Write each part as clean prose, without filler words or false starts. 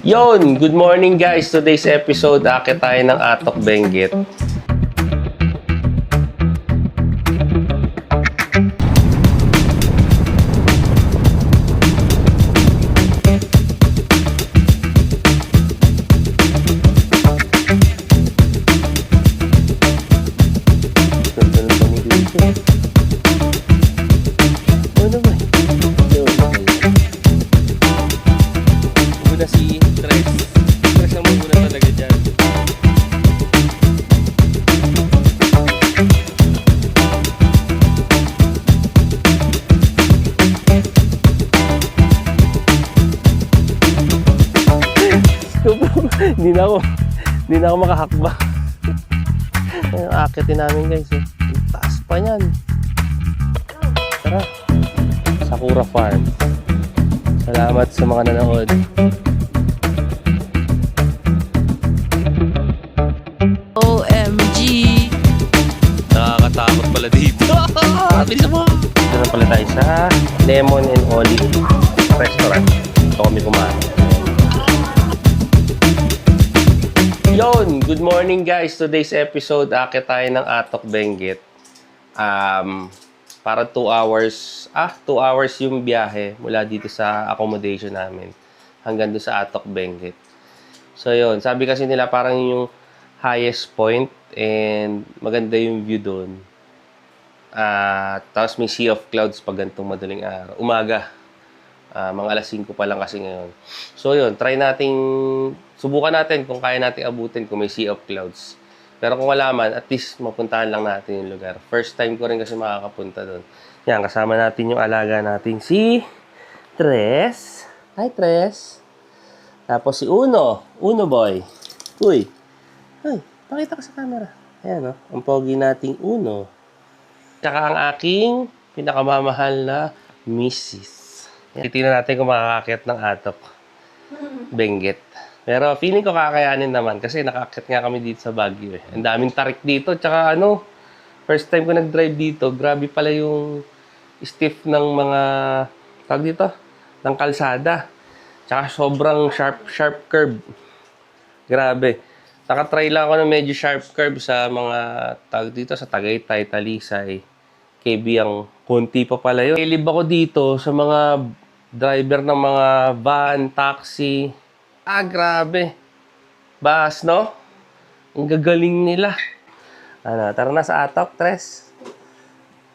Yon, good morning guys. Today's episode, akit tayo ng Atok Benguet. Ano ba? Muna si Tres. Tres ang muna talaga dyan. Hindi na ako makahakba. Ayun, akitin namin guys eh. Ang taas pa yan. Tara. Sakura Farm. Salamat sa mga nanood. OMG! Nakakatakot pala dito. Bilis mo! Dito na pala tayo sa Lemon and Olive Restaurant. Ito kami kumain. Yon! Good morning guys! Today's episode, akit tayo ng Atok Benguet. Para 2 hours, 2 hours yung biyahe mula dito sa accommodation namin hanggang doon sa Atok Benguet. So yon, sabi kasi nila parang yung highest point and maganda yung view doon. Tapos may sea of clouds pag ganitong madaling araw. Umaga. Mga alas 5 pa lang kasi ngayon. So yun, subukan natin kung kaya natin abutin kung may sea of clouds. Pero kung wala man, at least mapuntahan lang natin yung lugar. First time ko rin kasi makakapunta doon. Yan, kasama natin yung alaga natin si Tres. Hi, Tres. Tapos si Uno. Uno boy. Uy. Ay, pakita ka sa camera. Ayan, oh. Ang pogi nating Uno. Tsaka ang aking pinakamamahal na Mrs. Titignan natin kung makakakit ng Atok Benguet. Pero feeling ko kakayanin naman kasi nakakit nga kami dito sa Baguio eh. Ang daming tarik dito. Tsaka first time ko nag-drive dito, grabe pala yung stiff ng mga, tawag dito, ng kalsada. Tsaka sobrang sharp curve. Grabe. Nakatry lang ako ng medyo sharp curve sa mga, tawag dito, sa Tagaytay, Talisay, KB ang konti pa pala yun. Ilib ako dito sa mga driver ng mga van, taxi. Grabe. Bas, no? Ang gagaling nila. Tara na sa Atok, Tres.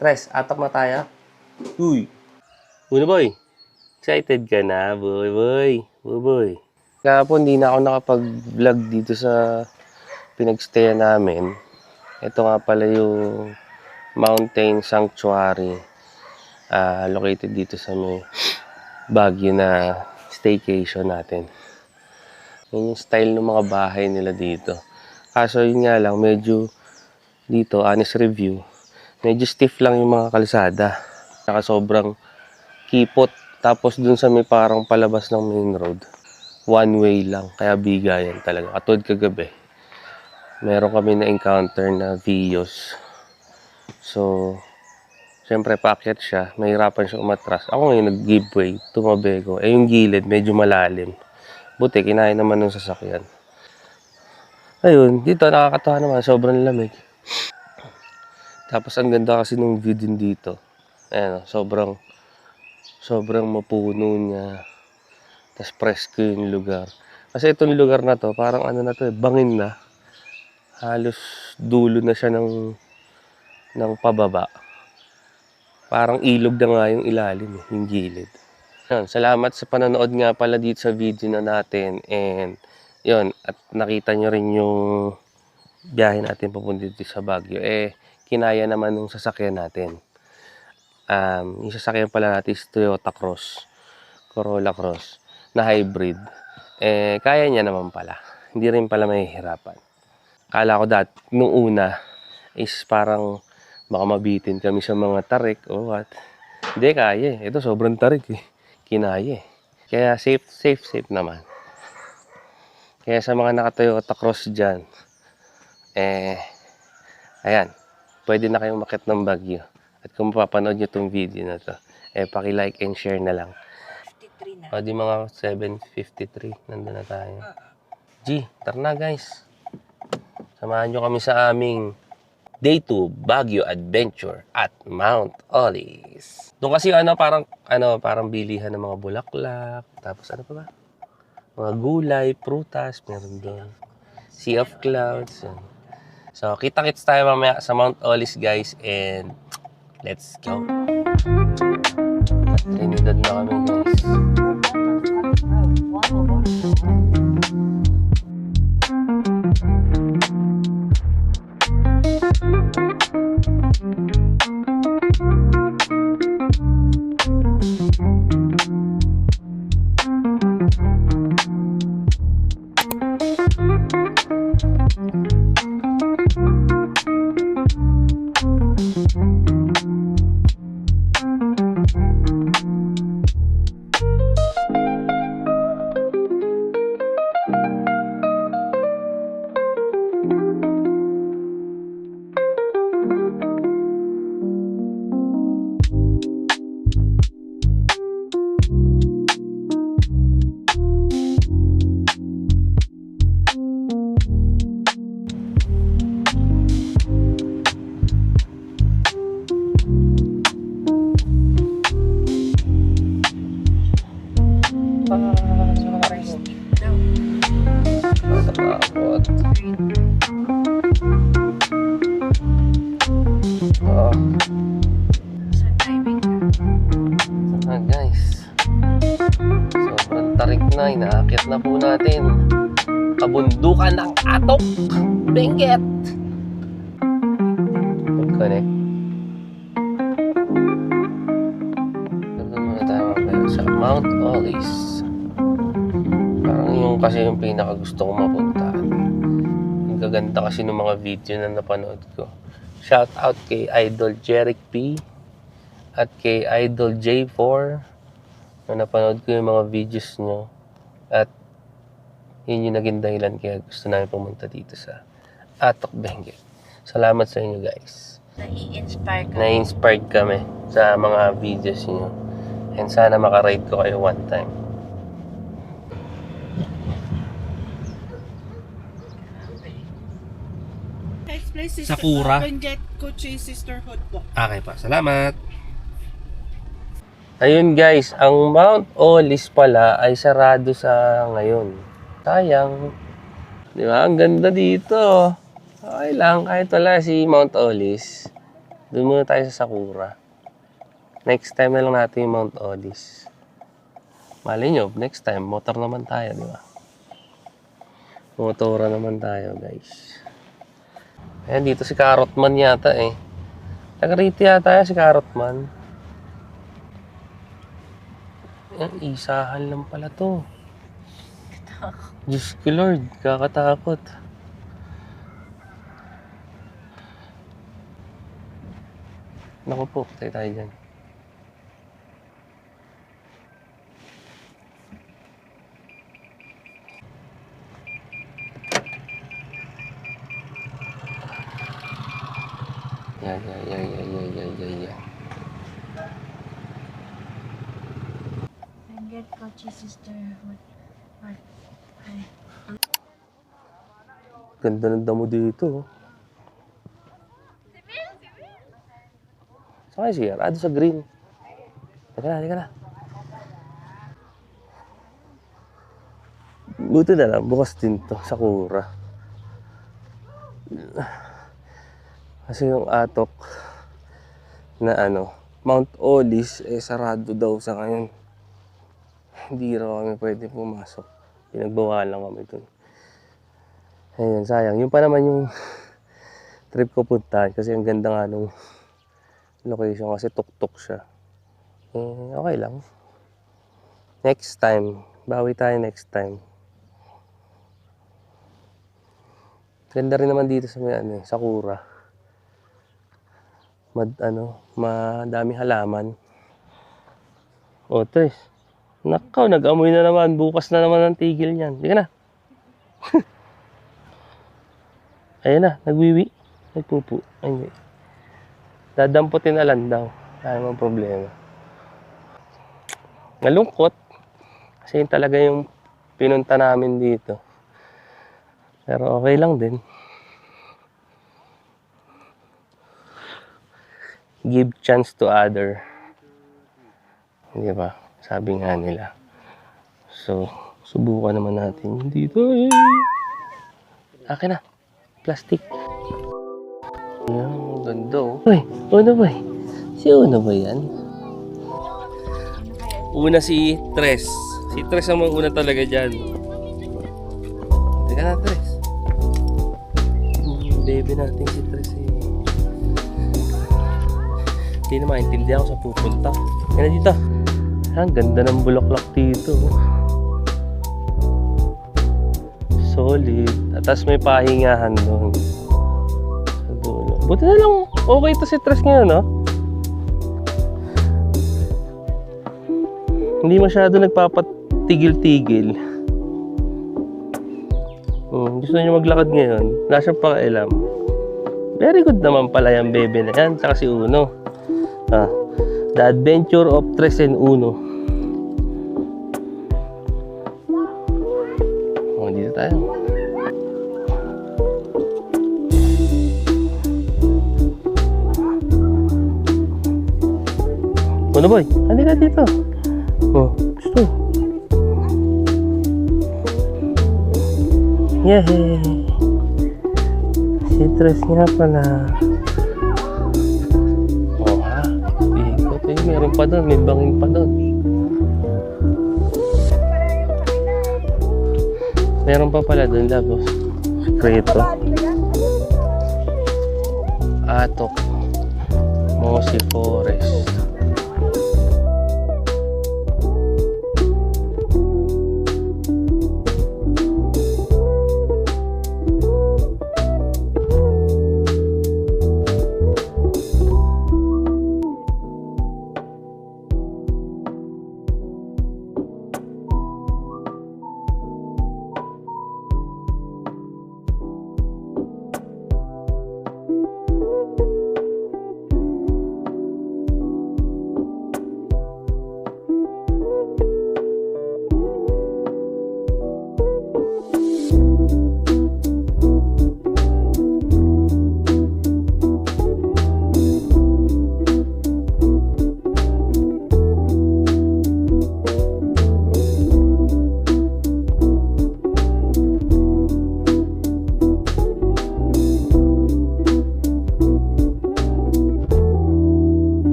Tres, Atok na tayo. Uy. Uno boy. Excited ka na, boy. Boy. Kahapon, hindi na ako nakapag-vlog dito sa pinagstayan namin. Ito nga pala yung Mountain Sanctuary. Located dito sa may Baguio na staycation natin. Yun yung style ng mga bahay nila dito. Kaso yun nga lang, medyo dito, honest review, medyo stiff lang yung mga kalsada. Saka sobrang kipot. Tapos dun sa may parang palabas ng main road, one way lang. Kaya bigayan talaga. Katulad kagabi, meron kami na-encounter na Vios. So, siyempre paakyat siya, mahirapan siya umatras. Ako ngayon nag-give way, tumabego. Yung gilid, medyo malalim. Buti, kinain naman ng sasakyan. Ayun, dito nakakatawa naman, sobrang lamig. Tapos ang ganda kasi ng view din dito. Ayan, sobrang mapuno niya. Tapos presko yung lugar. Kasi itong lugar na to, parang bangin na. Halos dulo na siya ng pababa. Parang ilog na nga yung ilalim, yung gilid. Salamat sa panonood nga pala dito sa video na natin. And yun, at nakita nyo rin yung biyahe natin papunta dito sa Baguio. Kinaya naman ng sasakyan natin. Yung sasakyan pala natin is Toyota Cross, Corolla Cross, na hybrid. Kaya niya naman pala. Hindi rin pala mahihirapan. Kala ko nung una is parang baka mabitin kami sa mga tarik o what. Hindi, kaya eh. Ito sobrang tarik eh. Kinaya eh. Kaya safe naman. Kaya sa mga naka-Toyota Cross dyan, ayan, pwede na kayong makit ng Baguio. At kung mapapanood nyo itong video na to, paki-like and share na lang. 7:53 na. O di mga 7:53. Nandun na tayo. G, tara na guys. Samahan nyo kami sa aming Day 2 Baguio Adventure at Mount Olis. Doon kasi parang bilihan ng mga bulaklak. Tapos ano pa ba? Mga gulay, prutas, meron doon. Sea of Clouds. Yan. So, kita-kits tayo mamaya sa Mount Olis guys and let's go. At Trinidad na kami guys. Natatakot. Oh. Sa timing ka. Guys. Sobrang tarik na. Inaakit na po natin. Kabundukan ng Atok. Benguet. Connect. Doon muna tayo sa Mount Olis. Parang yung kasi yung pinakagusto kong mapuntahan. Ang gaganda kasi ng mga video na napanood ko. Shout out kay Idol Jeric P at kay Idol J4 na napanood ko yung mga videos nyo at yun yung naging dahilan kaya gusto namin pumunta dito sa Atok Benguet. Salamat sa inyo guys. Nai-inspire ka. Na-inspired kami sa mga videos nyo and sana makaride ko kayo one time. Next place is Sakura. Benguet Kochi Sisterhood po. Okay pa, salamat. Ayun guys, ang Mount Olis pala ay sarado sa ngayon. Sayang. Di ba? Ang ganda dito. Okay lang, kahit wala si Mount Olis. Doon muna tayo sa Sakura. Next time na lang natin yung Mount Olis. Mali nyo, next time, motor naman tayo, di ba? Motora naman tayo, guys. Ayan, dito si Carrotman yata eh. Taga-rito yata si Carrotman. Ayan, isahan lang pala to. Diyos ko Lord, kakatakot. Naku po, patay tayo dyan. Yeah. Benguet Kochi Sisterhood. Ay. Ganda ng damo dito. Saan kayo siya? Doon sa green. Halika na. Buti na lang, bukas din to, Sakura. Kasi yung Atok na Mount Olis, sarado daw sa ngayon. Hindi raw kami pwede pumasok. Pinagbawalan kami dun. Ayun, sayang. Yung pa naman yung trip ko puntahan kasi ang ganda nga nung location kasi tuktok siya. Okay lang. Next time. Bawi tayo next time. Ganda rin naman dito sa may Sakura. Madami halaman. O, Tres. Nakaw, nag-amoy na naman. Bukas na naman ang tigil niyan. Sige na. Ayun na, nagwiwi. Nagpupo. Ay, hindi. Dadamputin na lang daw. Kaya naman problema. Nalungkot. Kasi yun talaga yung pinunta namin dito. Pero okay lang din. Give chance to other. Di ba? Sabi nga nila. So, subukan naman natin dito. Akin na. Plastic. Yan, ganda oh. Uy, Uno ba? Si Uno ba yan? Una si Tres. Si Tres ang una talaga dyan. Teka na, Tres. Baby natin si Tres eh. Hindi na maintindihan ko sa pupunta. Yan na dito. Ang ganda ng bulaklak dito. Solid. At tas may pahingahan doon. Sa dulo. Buti na lang okay to si Tres ngayon, no? Hindi masyado nagpapatigil-tigil. Gusto niya maglakad ngayon. Wala siyang pakailam. Very good naman pala yung bebe na yan. Tsaka si Uno. The Adventure of Tres and Uno. Dito tayo. Uno boy, halika dito. Gusto. Yehey! Si Tres nga pala. Ha? Ikot eh. Meron pa doon. May bangin pa doon. Meron pa pala doon, Labos. Sekreto. Atok. Mossy Forest.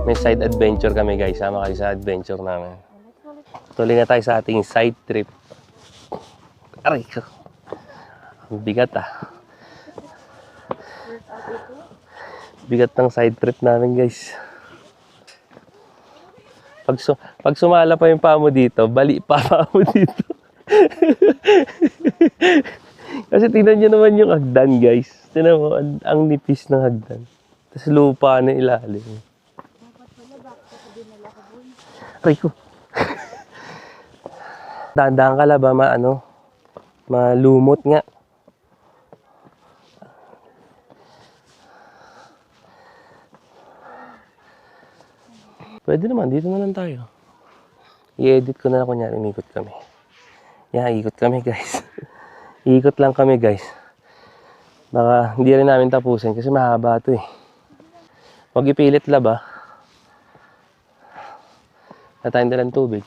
May side adventure kami guys. Sama kayo sa adventure namin. Tuloy na tayo sa ating side trip. Aray ko. Ang bigat Bigat ng side trip namin guys. Pag sumala pa yung paa mo dito, bali pa paa mo dito. Kasi tingnan nyo naman yung hagdan guys. Tingnan mo, ang nipis ng hagdan. Tapos lupa na ilalim. Aray ko. Dahan-dahan ka lang ba malumot nga. Pwede naman, dito na lang tayo. I-edit ko na lang kunyari, umikot kami. Yan, ikot kami guys. Ikot lang kami guys. Baka hindi rin namin tapusin kasi mahaba ito eh. Huwag ipilit laba. Natayin din ng tubig.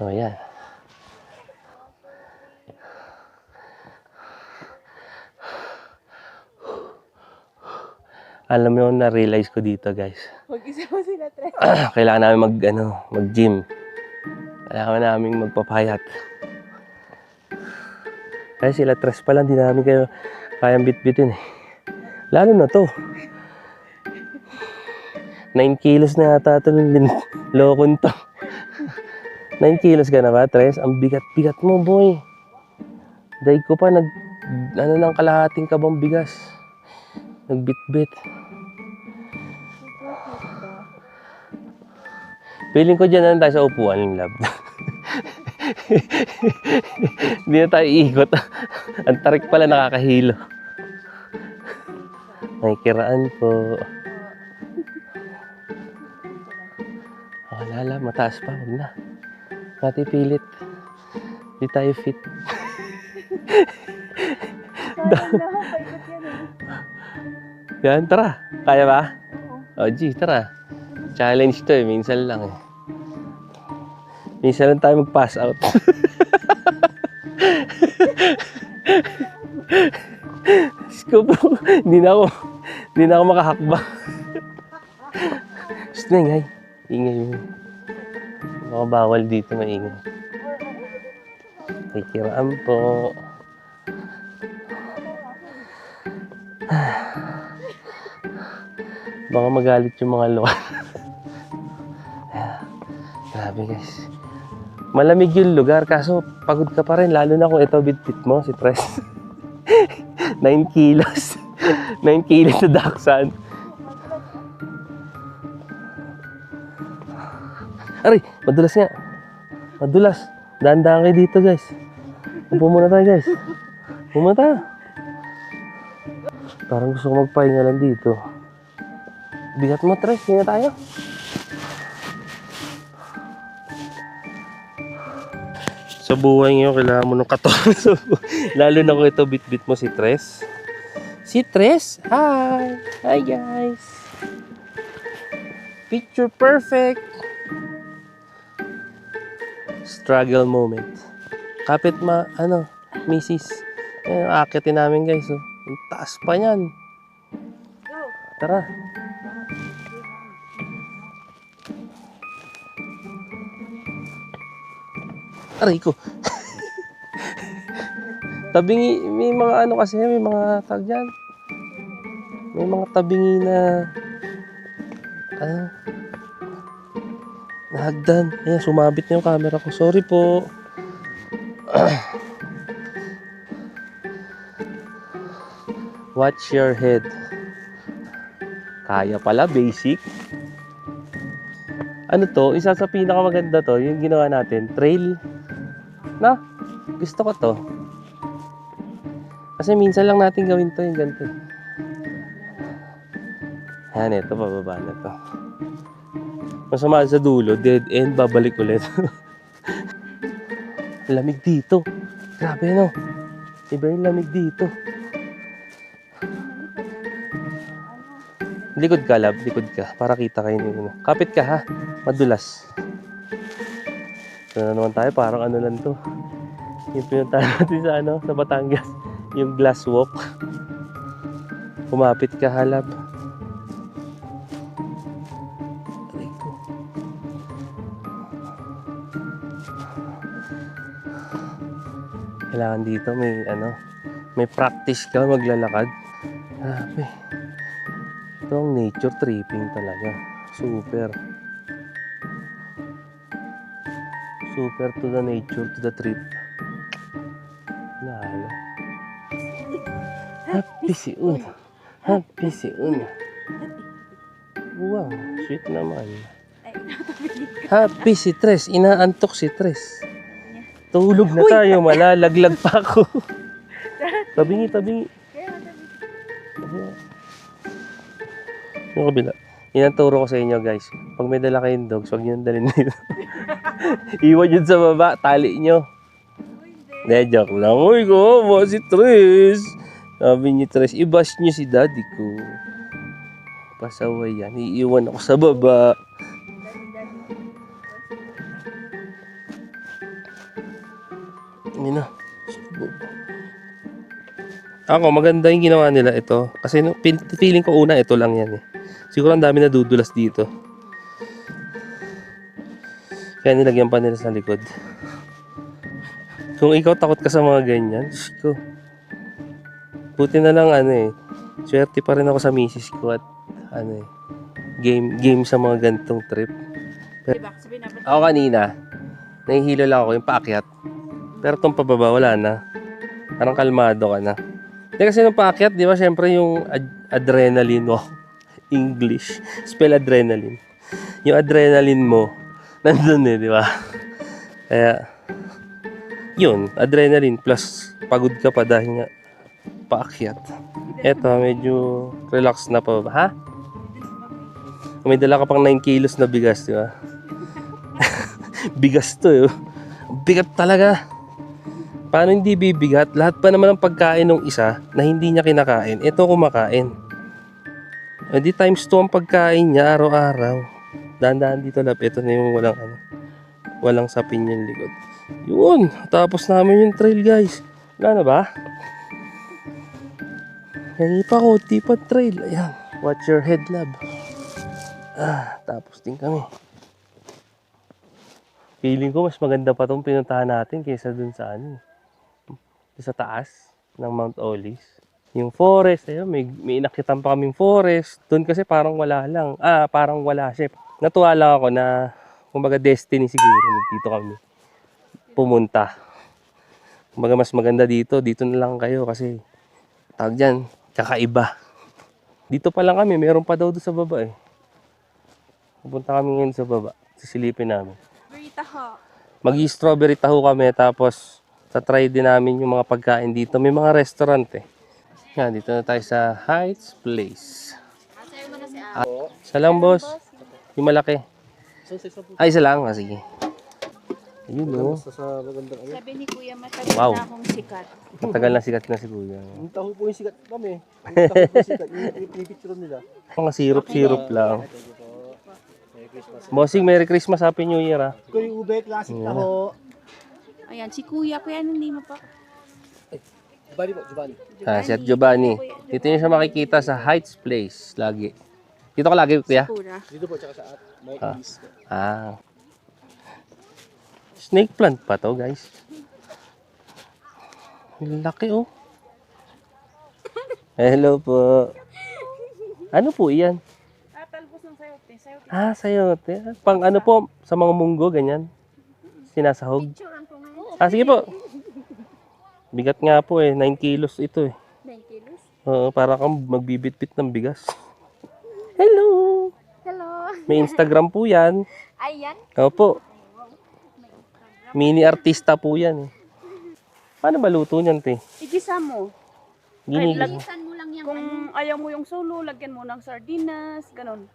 O, yan. Alam mo yun, na-realize ko dito, guys. Mag-isa mo sila, Tres. Kailangan namin mag-gym. Kailangan namin magpapayat. Kaya sila Tres pa lang, di namin kayo kayang bit-bitin eh. Lalo na to. 9 kilos na yata ito ng lokon to. 9 kilos ka na ba, Tres? Ang bigat-bigat mo, boy. Daig ko pa, ng kalahating kabang bigas. Nagbit-bit. Feeling ko dyan na tayo sa upuan yung lab. Hindi na tayo iikot. Ang tarik pala nakakahilo. May kiraan po. Lala, mataas pa. Huwag na. Pati pilit. Hindi tayo fit. Yan, tara. Kaya ba? O, G, tara. Challenge to eh. Minsan lang eh. Minsan lang tayo mag-pass out. Scoop. Hindi na ako makahakbang. Gusto na ingay. Ingay mo. Baka bawal dito maingay. May kiraan po. Baka magalit yung mga luwan. Grabe guys. Malamig yung lugar kaso pagod ka pa rin lalo na kung ito bitbit mo si Tres. 9 kilos. 9 kilos na daksan. Aray, madulas nga. Madulas. Dahan-dahan kayo dito guys. Upo muna tayo guys. Upo muna tayo. Parang gusto ko magpahinga lang dito. Bigat mo, Tres. Hindi na tayo. Sa buhay ngayon, kailangan mo ng katawan. Lalo na kung ito bit-bit mo si Tres. Si Tres? Hi! Hi guys! Picture perfect! Struggle moment. Kapit misis. Ayan, akitin namin guys. Oh. Ang taas pa yan. Tara. Aray ko. Tabingi, may mga kasi, may mga tag dyan. May mga tabingi na nahagdan. Ayan, sumabit na yung camera ko. Sorry po. Watch your head. Kaya pala, basic. Ano to? Isa sa pinakamaganda to, yung ginawa natin, trail. Na? Gusto ko to. Kasi minsan lang natin gawin to, yung ganito. Ayan, ito, bababa na to. Masama sa dulo, dead end, babalik ulit. Lamig dito. Grabe, no? Iba yung lamig dito. Likod ka, lab. Likod ka. Para kita kayo nyo. Kapit ka, ha? Madulas. Ito na naman tayo. Parang ano lang to. Yung pinunta natin sa sa Batangas. Yung glass walk. Kumapit ka, ha, lab. Aray ko. Kailangan dito may practice ka maglalakad. Grabe. Ito ang nature tripping talaga. Super. Super to the nature, to the trip. Lalo. Happy si Un. Happy si Un. Wow, sweet naman. Happy si Tres. Inaantok si Tres. Tulog na tayo. Malalaglag pa ako. Tabingi, tabingi. Yung kabila. Inanturo ko sa inyo guys. Pag may dala kayong dogs, huwag nyo dalhin dito. Iwan yun sa baba. Tali nyo. Hindi, joke lang. Uy, ko si Tres. Sabi ni Tres, i-bash nyo si daddy ko. Pasaway yan. Iiwan ako sa baba. Yun na. Ako, maganda yung ginawa nila ito. Kasi feeling ko una, ito lang yan eh. Siguro ang dami na dudulas dito. Kaya nilagyan pa nila sa likod. Kung ikaw takot ka sa mga ganyan, ko. Buti na lang swerte pa rin ako sa misis ko at game sa mga gantong trip. Pero, ako kanina, nahihilo lang ako yung paakyat. Pero itong pababa, wala na. Parang kalmado ka na. Hindi kasi nung paakyat, di ba, syempre yung adrenaline mo. English. Spell adrenaline. Yung adrenaline mo, nandun eh, di ba? Kaya, yun, adrenaline plus pagod ka pa dahil nga paakyat. Eto, medyo relax na pa. Ha? May dala ka pang 9 kilos na bigas, di ba? Bigas to eh. Bigat talaga. Paano hindi bibigat? Lahat pa naman ng pagkain ng isa na hindi niya kinakain, ito kumakain. Hindi times 2 ang pagkain niya araw-araw. Dahan-dahan dito lap. Ito na yung walang sapin yung likod. Yun. Tapos namin yung trail guys. Wala na ba? Hindi pa ko. Tipad trail. Ayan. Watch your head lab. Tapos din kami. Feeling ko mas maganda pa itong pinuntahan natin kaysa dun sa sa taas ng Mount Olis. Yung forest, ayun, may inakitan pa kaming forest. Doon kasi parang wala lang. Parang wala siya. Natuwa lang ako na, kumbaga destiny siguro, dito kami pumunta. Kumbaga mas maganda dito na lang kayo kasi, tawag dyan, kakaiba. Dito pa lang kami, meron pa daw doon sa baba eh. Pupunta kami ngayon sa baba, sisilipin namin. Mag-strawberry taho kami, tapos try din namin yung mga pagkain dito. May mga restaurant eh. Yan, dito na tayo sa Heights Place. Isa lang, boss. Yung malaki. Ay, isa lang. Sige. Ayun, no. Sabi ni Kuya, matagal Wow. na akong sikat. Matagal na sikat na si Kuya. Yung taho po yung sikat kami. Yung taho po yung sikat. Yung pinipicture nila. Mga syrup lang. Bossing, Merry Christmas, Happy New Year, ah. Ito yung ube, classic taho. Ayan, si Kuya. Kuya, ano hindi mo pa? Giovanni po, Giovanni. Si At Giovanni. Dito niyo siya makikita sa Heights Place, lagi. Dito ka lagi, Kuya? Kura. Dito po, tsaka sa at. May ilis. Snake plant pa to, guys. Laki, oh. Hello po. Ano po iyan? Talbos ng sayote. Sayote. Pang ano po, sa mga munggo, ganyan. Sinasahog. Sige po. Bigat nga po eh, 9 kilos ito eh. 9 kilos? Oo, para kang magbibitbit ng bigas. Hello! Hello. May Instagram po yan. Ayan. Opo. Mini artista po yan eh. Paano ba luto niyan, te? Igisa mo. Gigisan. mo lang yan. Kung ayaw mo yung solo, lagyan mo ng sardinas, ganun.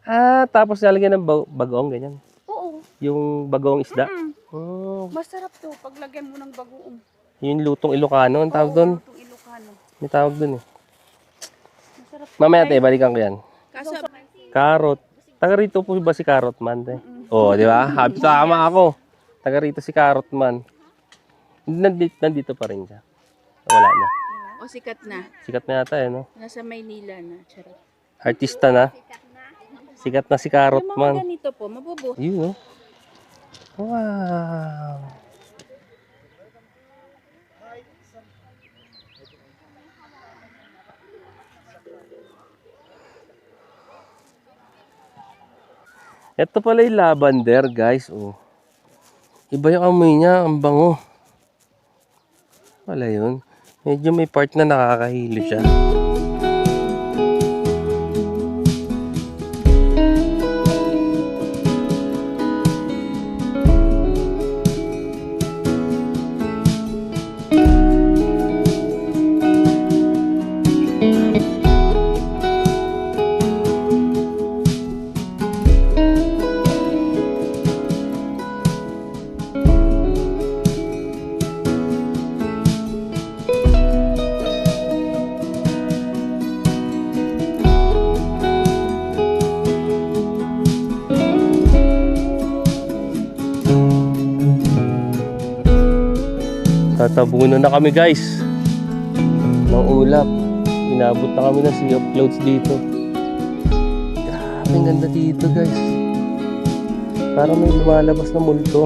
Tapos lalagyan ng bagoong, ganyan. Oo. Yung bagoong isda. Oh, Masarap to pag lagyan mo ng bagoong. yung lutong Ilocano, ang tawag doon. Itong Ilocano. May tawag doon eh. Masarap. Mamaya, te, balikan ko yan. Kaso, Carrot. Taga rito po ba si Carrot Man, te? Oo, di ba? Happy tama ako. Taga rito si Carrot Man. Nandito pa rin siya. Wala na. o sikat na. Sikat na yata eh, no? Nasa Maynila na. Charot. Artista na. Sikat na si Carrot Yung mga Man. ganito po, mabubuhay. Yun, no? Wow. Ito pala yung lavender, guys. Oh. Iba yung amoy niya. Ang bango. Wala yun. Medyo may part na nakakahilo siya. Tatabunan na kami, guys, ng ulap. Inabot na kami ng Sea of Clouds dito. Grabe, ang ganda dito, guys. Parang may lumalabas na multo.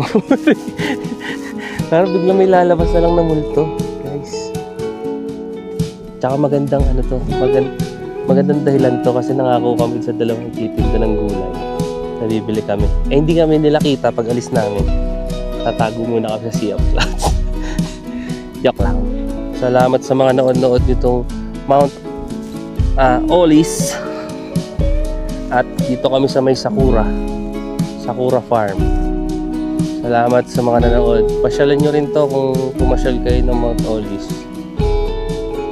Parang biglang may lalabas na lang na multo, guys. Tsaka magandang ano to, magandang dahilan to kasi nangako kami sa dalawang titinda ng gulay. Nabibili kami. Hindi kami nila kita pag alis namin. Tatago muna kami sa Sea of Clouds. Joke lang. Salamat sa mga nood nitong Mount Olis. At dito kami sa may Sakura Farm. Salamat sa mga nanood. Pasyalan nyo rin to kung pumasyal kayo ng Mount Olive.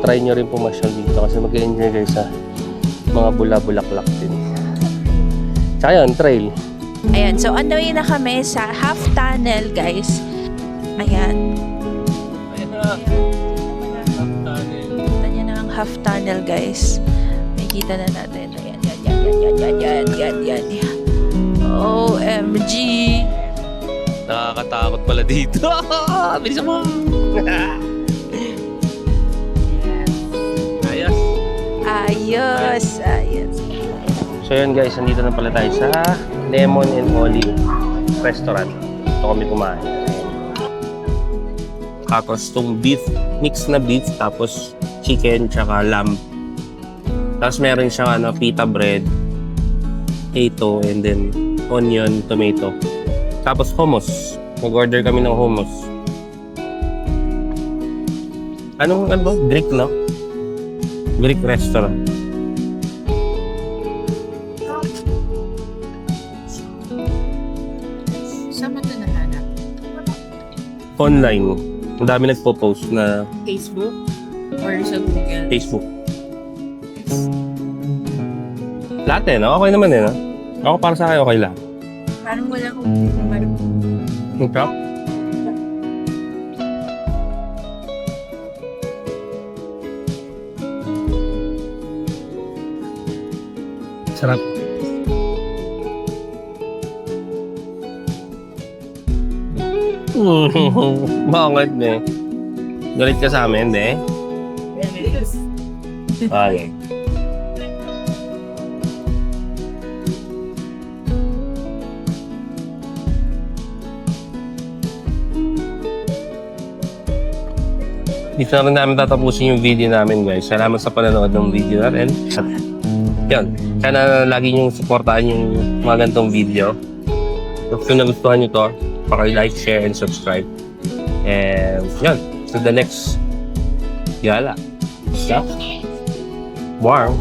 Try nyo rin pumasyal dito kasi mag-enjoy kayo sa mga bula-bulaklak din. Tsaka yun, trail. Ayan, so on the way na kami sa half tunnel, guys. Ayan. Kita niyo na ang half tunnel, guys. Makikita na natin. Ayan, yan. OMG! Nakakatakot pala dito. Bilisan mo! Ayos! Ayos. So yun guys, nandito na pala tayo sa Lemon and Olive Restaurant. Ito kami kumain. Tapos itong beef, mix na beef, tapos chicken, tsaka lamb. Tapos meron siyang pita bread, potato, and then onion, tomato. Tapos hummus. Mag-order kami ng hummus. Ano ba? Greek, no? Greek restaurant. Saan mo ito nahanap? Online. Ang dami nagpo-post na Facebook? Or sa Google? Facebook. Lahat no? Okay naman no? Ako para sa akin okay lang. Parang wala kong naman. Okay. Sarap. Bakit eh? Galit ka sa amin, eh? Ay. Dito na rin namin tatapusin yung video namin, guys. Salamat sa panonood ng video natin. At yun, sana lagi niyong supportahan yung mga ganitong video. Kung nagustuhan nyo to, paki-like, share, and subscribe. And yun, to the next gala. Stop. Wow.